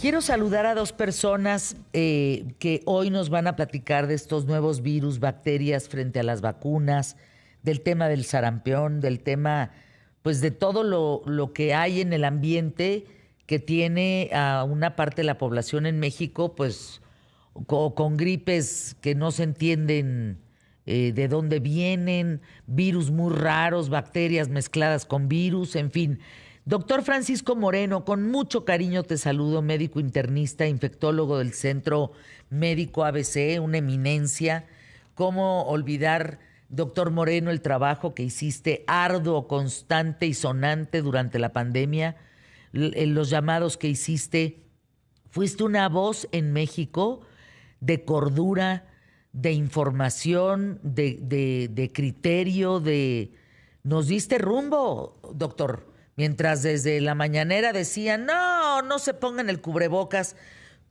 Quiero saludar a dos personas que hoy nos van a platicar de estos nuevos virus, bacterias frente a las vacunas, del tema del sarampión, del tema, pues de todo lo que hay en el ambiente que tiene a una parte de la población en México, pues con gripes que no se entienden de dónde vienen, virus muy raros, bacterias mezcladas con virus, en fin. Doctor Francisco Moreno, con mucho cariño te saludo, médico internista, infectólogo del Centro Médico ABC, una eminencia. ¿Cómo olvidar, doctor Moreno, el trabajo que hiciste arduo, constante y sonante durante la pandemia? Los llamados que hiciste. Fuiste una voz en México de cordura, de información, de criterio, Nos diste rumbo, doctor. Mientras desde la mañanera decían, no, no se pongan el cubrebocas,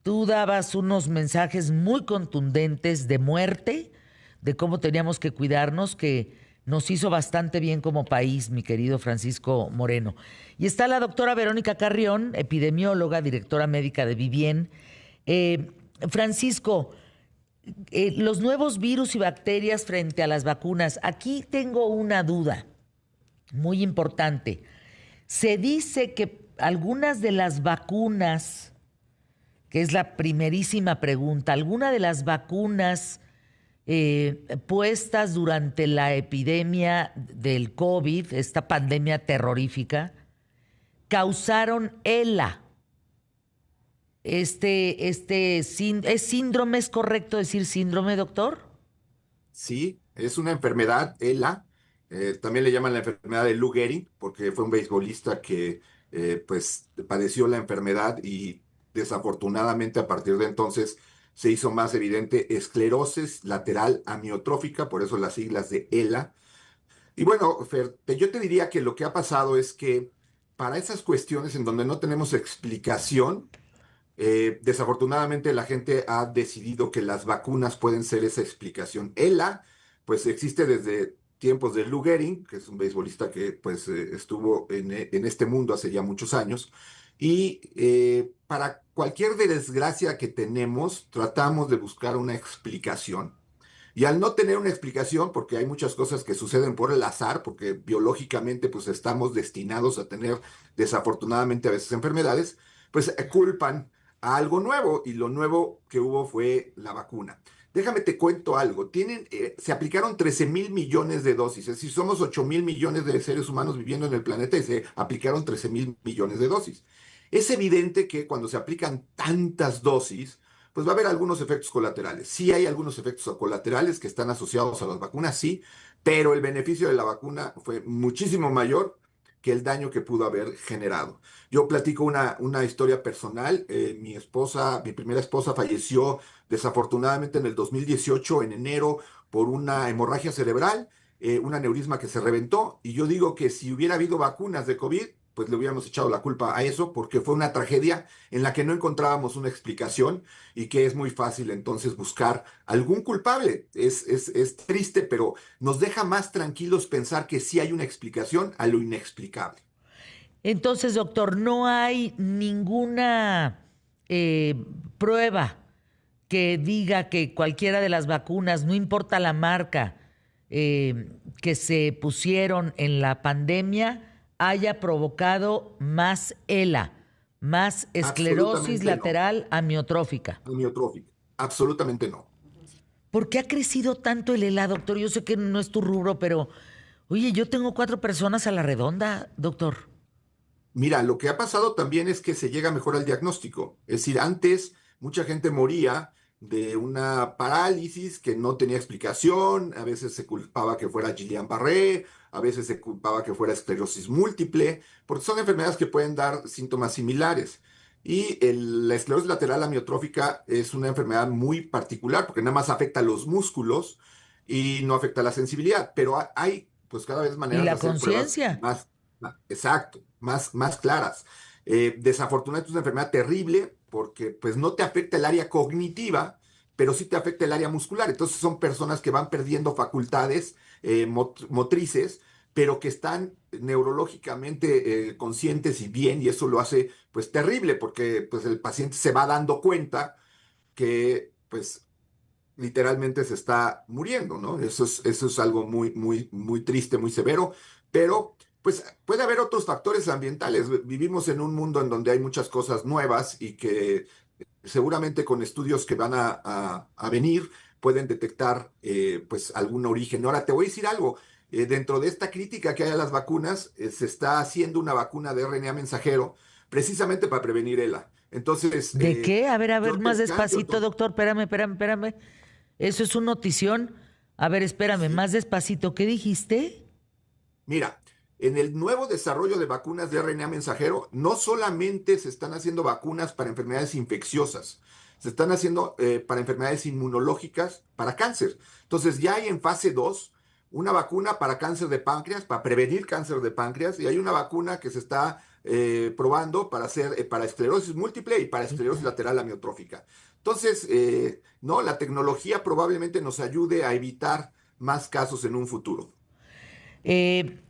tú dabas unos mensajes muy contundentes de muerte, de cómo teníamos que cuidarnos, que nos hizo bastante bien como país, mi querido Francisco Moreno. Y está la doctora Verónica Carrión, epidemióloga, directora médica de Vivien. Francisco, los nuevos virus y bacterias frente a las vacunas. Aquí tengo una duda muy importante. Se dice que algunas de las vacunas, que es la primerísima pregunta, algunas de las vacunas puestas durante la epidemia del COVID, esta pandemia terrorífica, causaron ELA. ¿Es síndrome? ¿Es correcto decir síndrome, doctor? Sí, es una enfermedad, ELA. También le llaman la enfermedad de Lou Gehrig, porque fue un beisbolista que pues padeció la enfermedad y desafortunadamente a partir de entonces se hizo más evidente esclerosis lateral amiotrófica, por eso las siglas de ELA. Y bueno, Fer, yo te diría que lo que ha pasado es que para esas cuestiones en donde no tenemos explicación, desafortunadamente la gente ha decidido que las vacunas pueden ser esa explicación. ELA, pues existe desde tiempos de Lou Gehrig, que es un beisbolista que pues estuvo en este mundo hace ya muchos años, y para cualquier desgracia que tenemos, tratamos de buscar una explicación. Y al no tener una explicación, porque hay muchas cosas que suceden por el azar, porque biológicamente pues estamos destinados a tener desafortunadamente a veces enfermedades, pues culpan a algo nuevo y lo nuevo que hubo fue la vacuna. Déjame te cuento algo. Se aplicaron 13.000 millones de dosis, es decir, somos 8.000 millones de seres humanos viviendo en el planeta y se aplicaron 13.000 millones de dosis. Es evidente que cuando se aplican tantas dosis, pues va a haber algunos efectos colaterales. Sí hay algunos efectos colaterales que están asociados a las vacunas, sí, pero el beneficio de la vacuna fue muchísimo mayor que el daño que pudo haber generado. Yo platico una historia personal. Mi esposa, mi primera esposa falleció desafortunadamente en el 2018, en enero, por una hemorragia cerebral, un aneurisma que se reventó. Y yo digo que si hubiera habido vacunas de COVID, pues le hubiéramos echado la culpa a eso, porque fue una tragedia en la que no encontrábamos una explicación y que es muy fácil entonces buscar algún culpable. Es triste, pero nos deja más tranquilos pensar que sí hay una explicación a lo inexplicable. Entonces, doctor, no hay ninguna prueba que diga que cualquiera de las vacunas, no importa la marca que se pusieron en la pandemia, haya provocado más ELA, más esclerosis Absolutamente no. lateral amiotrófica. Amiotrófica. Absolutamente no. ¿Por qué ha crecido tanto el ELA, doctor? Yo sé que no es tu rubro, pero, oye, yo tengo 4 personas a la redonda, doctor. Mira, lo que ha pasado también es que se llega mejor al diagnóstico. Es decir, antes mucha gente moría de una parálisis que no tenía explicación, a veces se culpaba que fuera Guillain-Barré, a veces se culpaba que fuera esclerosis múltiple, porque son enfermedades que pueden dar síntomas similares. Y la esclerosis lateral amiotrófica es una enfermedad muy particular porque nada más afecta a los músculos y no afecta a la sensibilidad, pero hay pues cada vez ¿Y maneras de la hacer pruebas conciencia? exacto, más claras. Desafortunadamente es una enfermedad terrible porque pues no te afecta el área cognitiva, pero sí te afecta el área muscular. Entonces son personas que van perdiendo facultades motrices, pero que están neurológicamente conscientes y bien, y eso lo hace pues terrible, porque pues el paciente se va dando cuenta que pues literalmente se está muriendo, ¿no? Eso es algo muy, muy, muy triste, muy severo, pero pues puede haber otros factores ambientales. Vivimos en un mundo en donde hay muchas cosas nuevas y que seguramente con estudios que van a venir pueden detectar pues algún origen. Ahora te voy a decir algo. Dentro de esta crítica que hay a las vacunas, se está haciendo una vacuna de RNA mensajero precisamente para prevenir ELA. Entonces, ¿De qué? A ver, yo te más cambio despacito, todo. doctor. Espérame. Eso es una notición. A ver, espérame, Sí. más despacito. ¿Qué dijiste? Mira, en el nuevo desarrollo de vacunas de RNA mensajero, no solamente se están haciendo vacunas para enfermedades infecciosas, se están haciendo para enfermedades inmunológicas, para cáncer. Entonces ya hay en fase 2 una vacuna para cáncer de páncreas, para prevenir cáncer de páncreas, y hay una vacuna que se está probando para hacer para esclerosis múltiple y para esclerosis Híjole. lateral amiotrófica. Entonces, no, la tecnología probablemente nos ayude a evitar más casos en un futuro.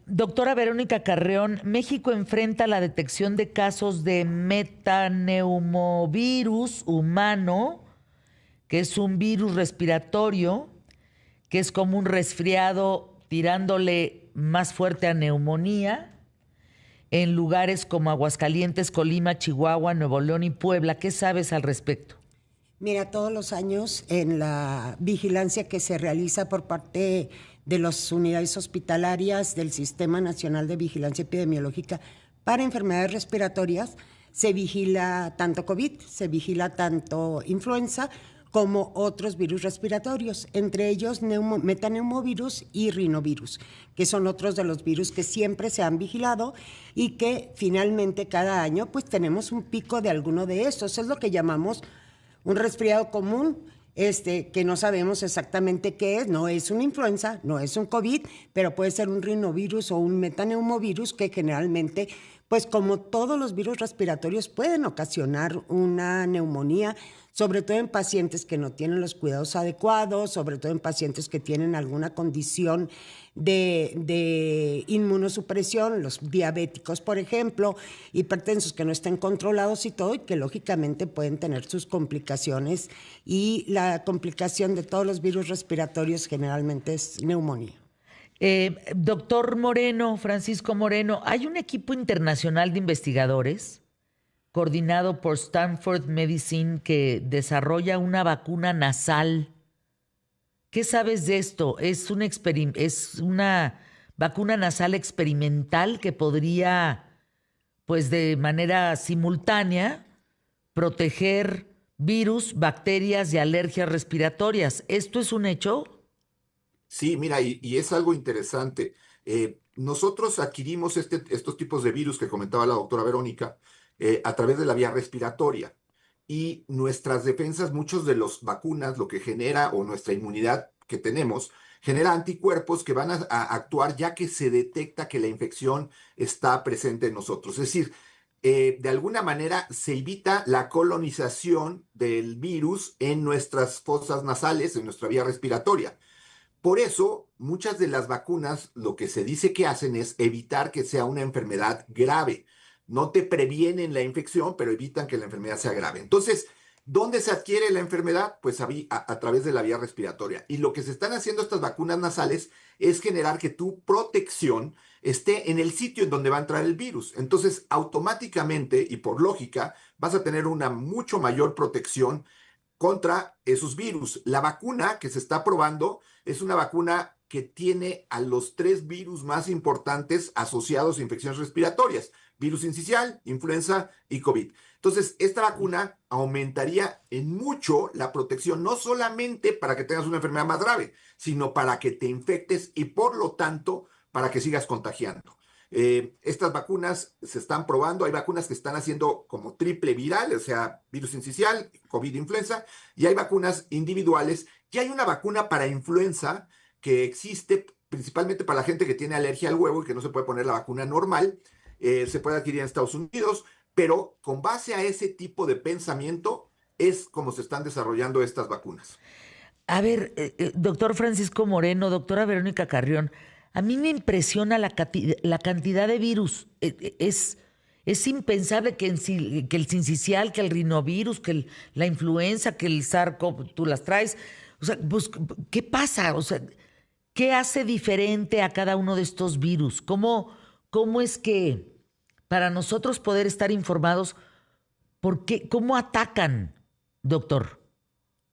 Doctora Verónica Carreón, México enfrenta la detección de casos de metaneumovirus humano, que es un virus respiratorio, que es como un resfriado tirándole más fuerte a neumonía, en lugares como Aguascalientes, Colima, Chihuahua, Nuevo León y Puebla. ¿Qué sabes al respecto? Mira, todos los años en la vigilancia que se realiza por parte de las unidades hospitalarias del Sistema Nacional de Vigilancia Epidemiológica para enfermedades respiratorias, se vigila tanto COVID, se vigila tanto influenza como otros virus respiratorios, entre ellos metaneumovirus y rinovirus, que son otros de los virus que siempre se han vigilado y que finalmente cada año pues tenemos un pico de alguno de estos. Es lo que llamamos un resfriado común, que no sabemos exactamente qué es, no es una influenza, no es un COVID, pero puede ser un rinovirus o un metaneumovirus que generalmente, pues como todos los virus respiratorios, pueden ocasionar una neumonía, sobre todo en pacientes que no tienen los cuidados adecuados, sobre todo en pacientes que tienen alguna condición de inmunosupresión, los diabéticos, por ejemplo, hipertensos que no estén controlados y todo, y que lógicamente pueden tener sus complicaciones. Y la complicación de todos los virus respiratorios generalmente es neumonía. Doctor Moreno, Francisco Moreno, hay un equipo internacional de investigadores coordinado por Stanford Medicine que desarrolla una vacuna nasal. ¿Qué sabes de esto? Es una vacuna nasal experimental que podría, pues de manera simultánea, proteger virus, bacterias y alergias respiratorias. ¿Esto es un hecho? Sí, mira, y es algo interesante. Nosotros adquirimos estos tipos de virus que comentaba la doctora Verónica a través de la vía respiratoria. Y nuestras defensas, muchos de los vacunas, lo que genera o nuestra inmunidad que tenemos, genera anticuerpos que van a actuar ya que se detecta que la infección está presente en nosotros. Es decir, de alguna manera se evita la colonización del virus en nuestras fosas nasales, en nuestra vía respiratoria. Por eso, muchas de las vacunas lo que se dice que hacen es evitar que sea una enfermedad grave. No te previenen la infección, pero evitan que la enfermedad sea grave. Entonces, ¿dónde se adquiere la enfermedad? Pues a través de la vía respiratoria. Y lo que se están haciendo estas vacunas nasales es generar que tu protección esté en el sitio en donde va a entrar el virus. Entonces, automáticamente y por lógica, vas a tener una mucho mayor protección contra esos virus. La vacuna que se está probando es una vacuna que tiene a los tres virus más importantes asociados a infecciones respiratorias: virus sincicial, influenza y COVID. Entonces, esta vacuna aumentaría en mucho la protección, no solamente para que tengas una enfermedad más grave, sino para que te infectes y por lo tanto para que sigas contagiando. Estas vacunas se están probando, hay vacunas que están haciendo como triple viral, o sea, virus sincicial, COVID, influenza, y hay vacunas individuales, y hay una vacuna para influenza que existe principalmente para la gente que tiene alergia al huevo y que no se puede poner la vacuna normal, se puede adquirir en Estados Unidos, pero con base a ese tipo de pensamiento es como se están desarrollando estas vacunas. A ver, doctor Francisco Moreno, doctora Verónica Carrión, A mí me impresiona la cantidad de virus. Es impensable que el sincicial, que el rinovirus, que la influenza, que el SARS-CoV, tú las traes. O sea, pues, ¿qué pasa? O sea, ¿qué hace diferente a cada uno de estos virus? ¿Cómo es que para nosotros poder estar informados, cómo atacan, doctor?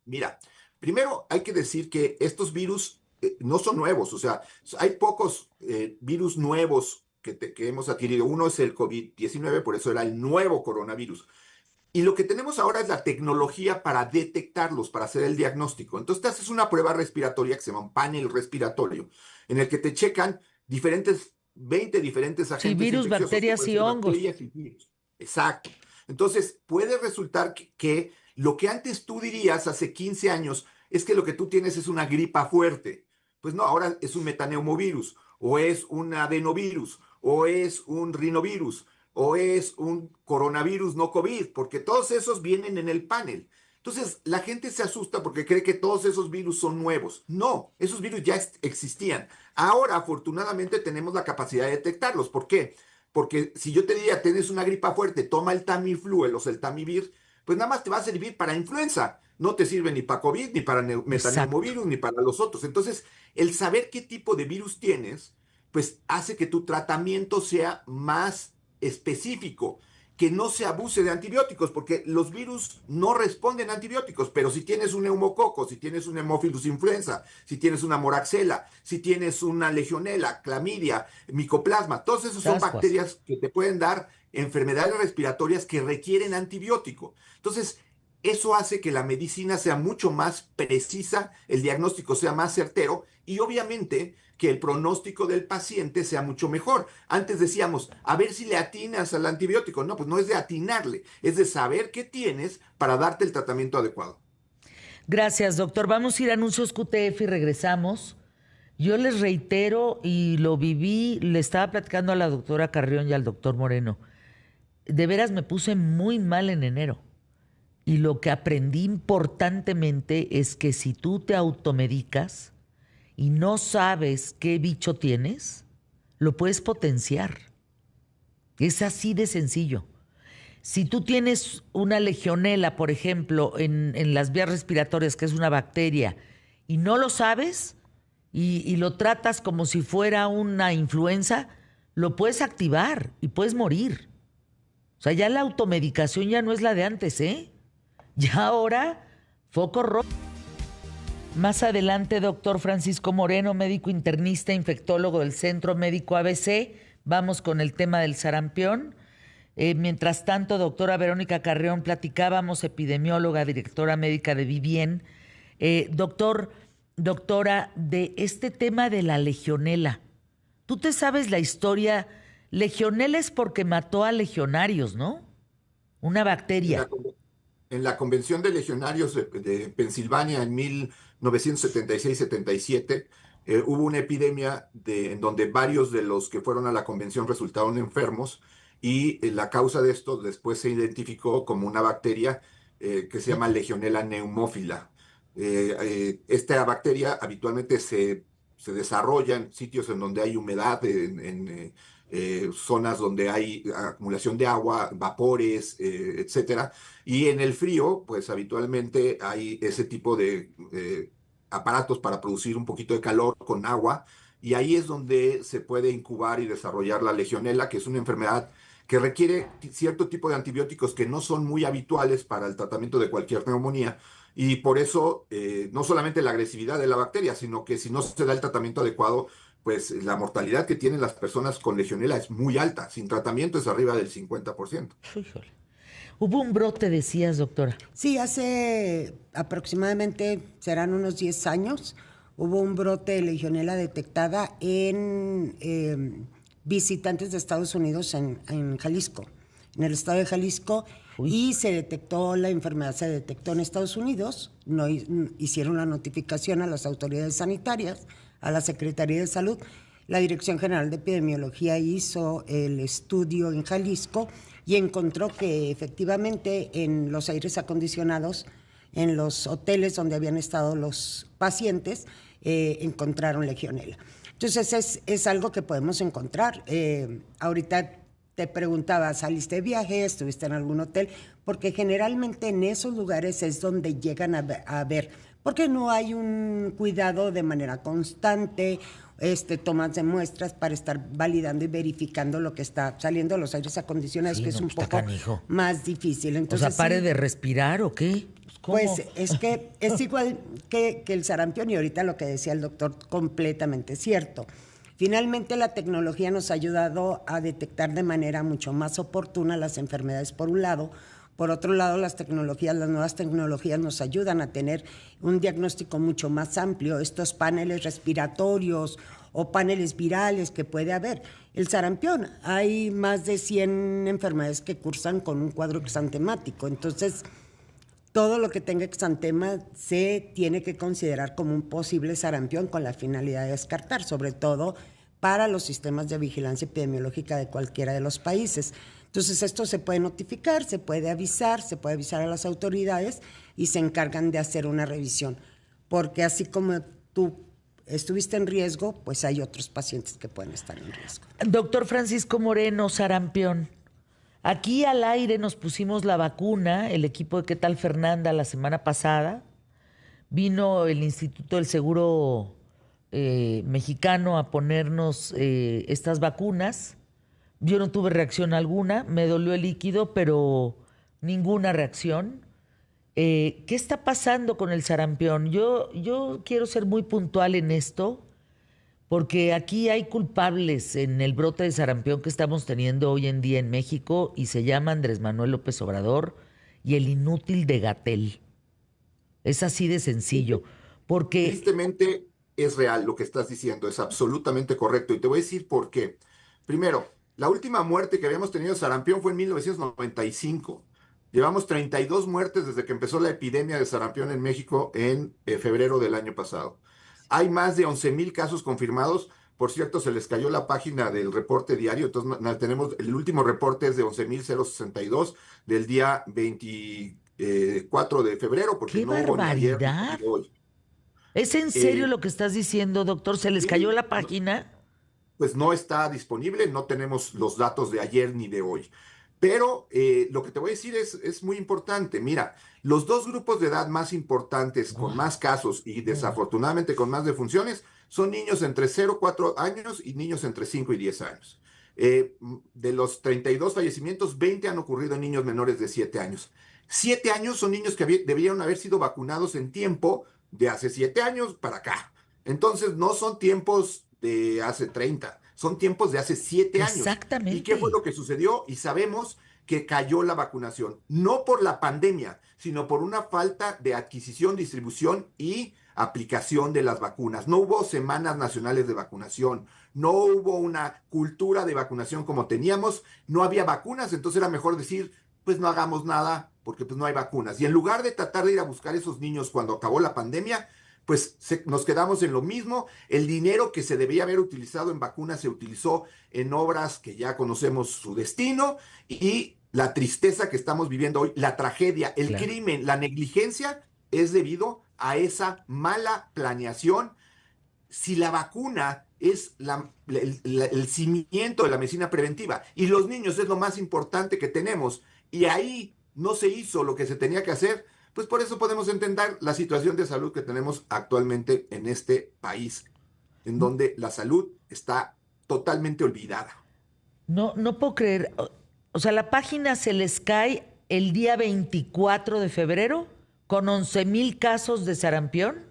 Mira, primero hay que decir que estos virus no son nuevos, o sea, hay pocos virus nuevos que hemos adquirido. Uno es el COVID-19, por eso era el nuevo coronavirus. Y lo que tenemos ahora es la tecnología para detectarlos, para hacer el diagnóstico. Entonces te haces una prueba respiratoria que se llama un panel respiratorio, en el que te checan 20 diferentes Sí, agentes virus, infecciosos, que bacterias pueden y ser hongos. bacterias y virus. Exacto. Entonces puede resultar que lo que antes tú dirías hace 15 años es que lo que tú tienes es una gripa fuerte. Pues no, ahora es un metaneumovirus, o es un adenovirus, o es un rinovirus, o es un coronavirus no COVID, porque todos esos vienen en el panel. Entonces, la gente se asusta porque cree que todos esos virus son nuevos. No, esos virus ya existían. Ahora, afortunadamente, tenemos la capacidad de detectarlos. ¿Por qué? Porque si yo te diría, tienes una gripa fuerte, toma el Tamiflu, el Oseltamivir, pues nada más te va a servir para influenza. No te sirve ni para COVID, ni para Exacto. metaneumovirus, ni para los otros. Entonces, el saber qué tipo de virus tienes, pues hace que tu tratamiento sea más específico, que no se abuse de antibióticos, porque los virus no responden a antibióticos, pero si tienes un neumococo, si tienes un Haemophilus influenza, si tienes una moraxela, si tienes una legionela, clamidia, micoplasma, todos esos son Ascuas. bacterias que te pueden dar enfermedades respiratorias que requieren antibiótico. Entonces, eso hace que la medicina sea mucho más precisa, el diagnóstico sea más certero y obviamente que el pronóstico del paciente sea mucho mejor. Antes decíamos, a ver si le atinas al antibiótico. No, pues no es de atinarle, es de saber qué tienes para darte el tratamiento adecuado. Gracias, doctor. Vamos a ir a anuncios QTF y regresamos. Yo les reitero, y lo viví, le estaba platicando a la doctora Carrión y al doctor Moreno. De veras me puse muy mal en enero. Y lo que aprendí importantemente es que si tú te automedicas y no sabes qué bicho tienes, lo puedes potenciar. Es así de sencillo. Si tú tienes una legionela, por ejemplo, en las vías respiratorias, que es una bacteria, y no lo sabes y lo tratas como si fuera una influenza, lo puedes activar y puedes morir. O sea, ya la automedicación ya no es la de antes, ¿eh? Ya ahora, foco rojo. Más adelante, doctor Francisco Moreno, médico internista, infectólogo del Centro Médico ABC. Vamos con el tema del sarampión. Mientras tanto, doctora Verónica Carrión, platicábamos, epidemióloga, directora médica de Vivien. Doctora, de este tema de la legionela. ¿Tú te sabes la historia? Legionela es porque mató a legionarios, ¿no? Una En bacteria. la, en la Convención de Legionarios de Pensilvania en 1976-77, hubo una epidemia en donde varios de los que fueron a la convención resultaron enfermos y la causa de esto después se identificó como una bacteria que se llama Legionella pneumófila. Esta bacteria habitualmente se desarrolla en sitios en donde hay humedad, en zonas donde hay acumulación de agua, vapores, etcétera. Y en el frío, pues habitualmente hay ese tipo de aparatos para producir un poquito de calor con agua, y ahí es donde se puede incubar y desarrollar la legionela, que es una enfermedad que requiere cierto tipo de antibióticos que no son muy habituales para el tratamiento de cualquier neumonía. Y por eso, no solamente la agresividad de la bacteria, sino que si no se da el tratamiento adecuado, pues la mortalidad que tienen las personas con legionela es muy alta. Sin tratamiento es arriba del 50%. Híjole. Hubo un brote, decías, doctora. Sí, hace aproximadamente, serán unos 10 años, hubo un brote de legionela detectada en visitantes de Estados Unidos en Jalisco, en el estado de Jalisco, Uy. y se detectó, la enfermedad se detectó en Estados Unidos, no hicieron la notificación a las autoridades sanitarias, a la Secretaría de Salud. La Dirección General de Epidemiología hizo el estudio en Jalisco y encontró que efectivamente en los aires acondicionados, en los hoteles donde habían estado los pacientes, encontraron legionela. Entonces es algo que podemos encontrar. Ahorita te preguntaba, ¿saliste de viaje? ¿Estuviste en algún hotel? Porque generalmente en esos lugares es donde llegan a ver, porque no hay un cuidado de manera constante, tomas de muestras para estar validando y verificando lo que está saliendo de los aires acondicionados, Sí, que no, es un pues está poco canijo. más difícil. O Entonces, sea, ¿pare sí, de respirar o qué? ¿Cómo? pues es que es igual que el sarampión, y ahorita lo que decía el doctor, completamente cierto. Finalmente, la tecnología nos ha ayudado a detectar de manera mucho más oportuna las enfermedades, por un lado. Por otro lado, las nuevas tecnologías nos ayudan a tener un diagnóstico mucho más amplio. Estos paneles respiratorios o paneles virales que puede haber. El sarampión, hay más de 100 enfermedades que cursan con un cuadro exantemático. Entonces, todo lo que tenga exantema se tiene que considerar como un posible sarampión con la finalidad de descartar, sobre todo para los sistemas de vigilancia epidemiológica de cualquiera de los países. Entonces, esto se puede notificar, se puede avisar a las autoridades y se encargan de hacer una revisión. Porque así como tú estuviste en riesgo, pues hay otros pacientes que pueden estar en riesgo. Doctor Francisco Moreno, sarampión. Aquí al aire nos pusimos la vacuna, el equipo de ¿Qué tal Fernanda? La semana pasada. Vino el Instituto del Seguro Mexicano a ponernos estas vacunas. Yo no tuve reacción alguna, me dolió el líquido, pero ninguna reacción. ¿Qué está pasando con el sarampión? Yo quiero ser muy puntual en esto, porque aquí hay culpables en el brote de sarampión que estamos teniendo hoy en día en México y se llama Andrés Manuel López Obrador y el inútil de Gatell. Es así de sencillo, porque Tristemente es real lo que estás diciendo, es absolutamente correcto. Y te voy a decir por qué. Primero, la última muerte que habíamos tenido de sarampión fue en 1995. Llevamos 32 muertes desde que empezó la epidemia de sarampión en México en febrero del año pasado. Hay más de 11,000 casos confirmados. Por cierto, se les cayó la página del reporte diario. Entonces, tenemos el último reporte es de 11,062 del día 24 de febrero, porque ¡qué no hubo ni ayer ni barbaridad! hoy. ¿Es en serio Eh, lo que estás diciendo, doctor? ¿Se les cayó sí, la página? pues no está disponible, no tenemos los datos de ayer ni de hoy. Pero lo que te voy a decir es muy importante. Mira, los dos grupos de edad más importantes, con más casos y desafortunadamente con más defunciones, son niños entre 0 a 4 años y niños entre 5 y 10 años. De los 32 fallecimientos, 20 han ocurrido en niños menores de 7 años. 7 años son niños que debieron haber sido vacunados en tiempo de hace 7 años para acá. Entonces, no son tiempos de hace 30, son tiempos de hace 7 años. ¿Y qué fue Exactamente. lo que sucedió? Y sabemos que cayó la vacunación, no por la pandemia, sino por una falta de adquisición, distribución y aplicación de las vacunas. No hubo semanas nacionales de vacunación, no hubo una cultura de vacunación como teníamos, no había vacunas, entonces era mejor decir, pues no hagamos nada porque pues no hay vacunas. Y en lugar de tratar de ir a buscar esos niños cuando acabó la pandemia, pues nos quedamos en lo mismo. El dinero que se debía haber utilizado en vacunas se utilizó en obras que ya conocemos su destino y la tristeza que estamos viviendo hoy, la tragedia, el Claro. crimen, la negligencia es debido a esa mala planeación. Si la vacuna es el cimiento de la medicina preventiva y los niños es lo más importante que tenemos y ahí no se hizo lo que se tenía que hacer, pues por eso podemos entender la situación de salud que tenemos actualmente en este país, en donde la salud está totalmente olvidada. No, no puedo creer. O sea, la página se les cae el día 24 de febrero con 11,000 casos de sarampión.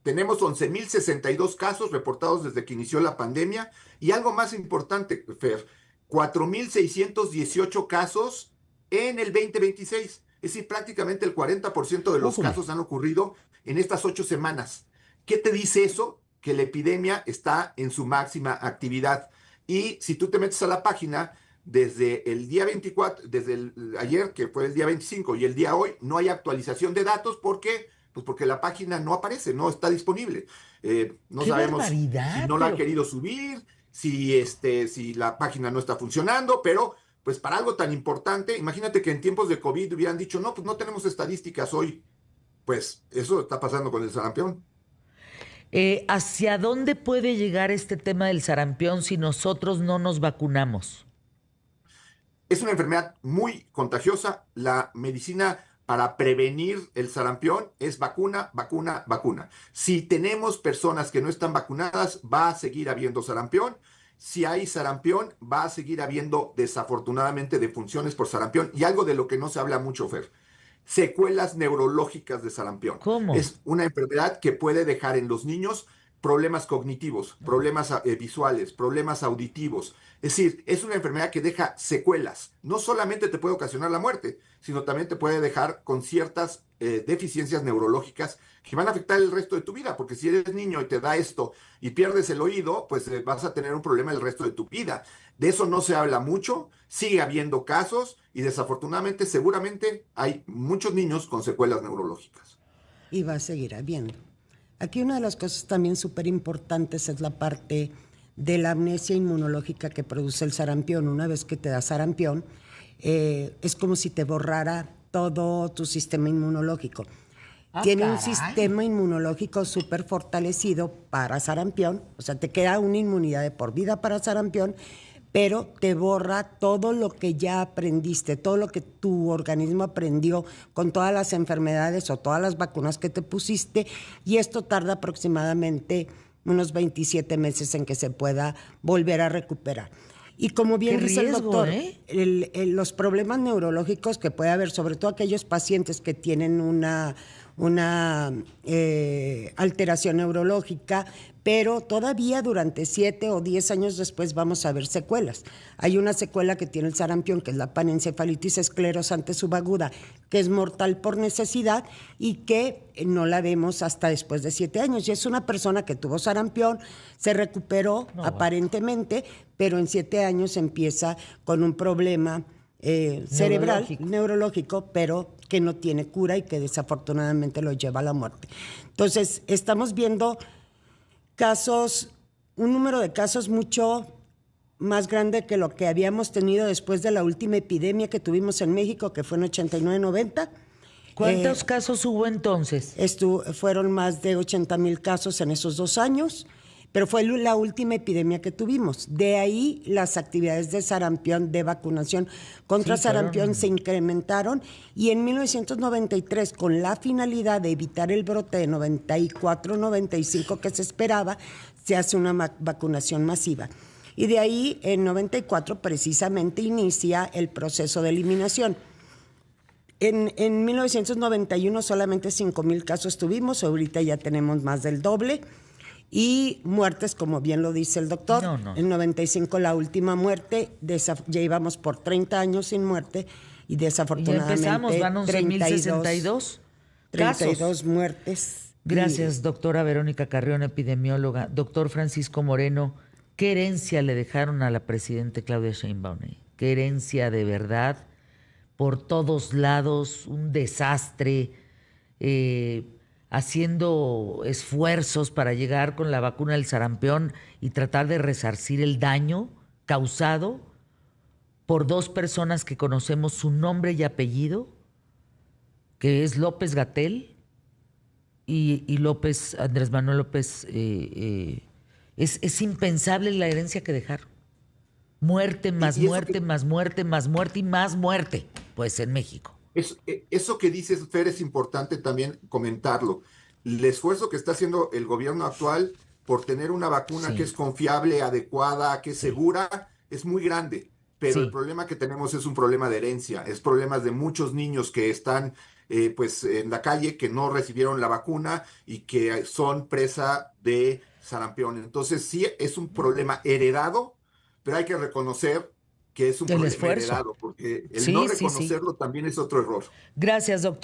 Tenemos 11,062 casos reportados desde que inició la pandemia y algo más importante, Fer, 4,618 casos en el 2026. Es decir, prácticamente el 40% de los Ujule. casos han ocurrido en estas 8 semanas. ¿Qué te dice eso? Que la epidemia está en su máxima actividad. Y si tú te metes a la página, desde el día 24, desde ayer, que fue el día 25, y el día hoy, no hay actualización de datos porque pues porque la página no aparece, no está disponible. No ¡Qué sabemos si barbaridad! no la ha Pero, querido subir, si la página no está funcionando, pero pues para algo tan importante, imagínate que en tiempos de COVID hubieran dicho, no, pues no tenemos estadísticas hoy. Pues eso está pasando con el sarampión. ¿Hacia dónde puede llegar este tema del sarampión si nosotros no nos vacunamos? Es una enfermedad muy contagiosa. La medicina para prevenir el sarampión es vacuna, vacuna, vacuna. Si tenemos personas que no están vacunadas, va a seguir habiendo sarampión. Si hay sarampión, va a seguir habiendo desafortunadamente defunciones por sarampión. Y algo de lo que no se habla mucho, Fer, secuelas neurológicas de sarampión. ¿Cómo? Es una enfermedad que puede dejar en los niños problemas cognitivos, problemas visuales, problemas auditivos. Es decir, es una enfermedad que deja secuelas. No solamente te puede ocasionar la muerte, sino también te puede dejar con ciertas deficiencias neurológicas que van a afectar el resto de tu vida, porque si eres niño y te da esto y pierdes el oído, pues vas a tener un problema el resto de tu vida. De eso no se habla mucho, sigue habiendo casos y desafortunadamente seguramente hay muchos niños con secuelas neurológicas. Y va a seguir habiendo. Aquí una de las cosas también súper importantes es la parte de la amnesia inmunológica que produce el sarampión. Una vez que te da sarampión, es como si te borrara todo tu sistema inmunológico. Tiene un sistema inmunológico súper fortalecido para sarampión, o sea, te queda una inmunidad de por vida para sarampión, pero te borra todo lo que ya aprendiste, todo lo que tu organismo aprendió con todas las enfermedades o todas las vacunas que te pusiste, y esto tarda aproximadamente unos 27 meses en que se pueda volver a recuperar. Y como bien dice el doctor, los problemas neurológicos que puede haber, sobre todo aquellos pacientes que tienen una alteración neurológica, pero todavía durante 7 o 10 años después vamos a ver secuelas. Hay una secuela que tiene el sarampión, que es la panencefalitis esclerosante subaguda, que es mortal por necesidad y que no la vemos hasta después de 7 años. Y es una persona que tuvo sarampión, se recuperó aparentemente, pero en 7 años empieza con un problema cerebral, neurológico, pero que no tiene cura y que desafortunadamente lo lleva a la muerte. Entonces, estamos viendo casos, un número de casos mucho más grande que lo que habíamos tenido después de la última epidemia que tuvimos en México, que fue en 89-90. ¿Cuántos casos hubo entonces? Fueron más de 80,000 casos en esos 2 años, pero fue la última epidemia que tuvimos. De ahí las actividades de sarampión, de vacunación contra sarampión se incrementaron, y en 1993, con la finalidad de evitar el brote de 94-95 que se esperaba, se hace una vacunación masiva. Y de ahí, en 94, precisamente inicia el proceso de eliminación. En 1991 solamente 5,000 casos tuvimos, ahorita ya tenemos más del doble. Y muertes, como bien lo dice el doctor, en 95 la última muerte, ya íbamos por 30 años sin muerte y desafortunadamente y ya empezamos, van 11,062 32 muertes. Gracias, doctora Verónica Carrión, epidemióloga. Doctor Francisco Moreno, ¿qué herencia le dejaron a la presidenta Claudia Sheinbaum? ¿Qué herencia de verdad? Por todos lados, un desastre, haciendo esfuerzos para llegar con la vacuna del sarampión y tratar de resarcir el daño causado por 2 personas que conocemos su nombre y apellido, que es López-Gatell y Andrés Manuel López. Es impensable la herencia que dejaron. Muerte, más muerte, más muerte, más muerte y más muerte, pues en México. Eso que dices, Fer, es importante también comentarlo. El esfuerzo que está haciendo el gobierno actual por tener una vacuna que es confiable, adecuada, que es segura, es muy grande. Pero el problema que tenemos es un problema de herencia, es problemas de muchos niños que están pues en la calle, que no recibieron la vacuna y que son presa de sarampión. Entonces sí es un problema heredado, pero hay que reconocer que es un problema heredado, porque el no reconocerlo también es otro error. Gracias, doctor.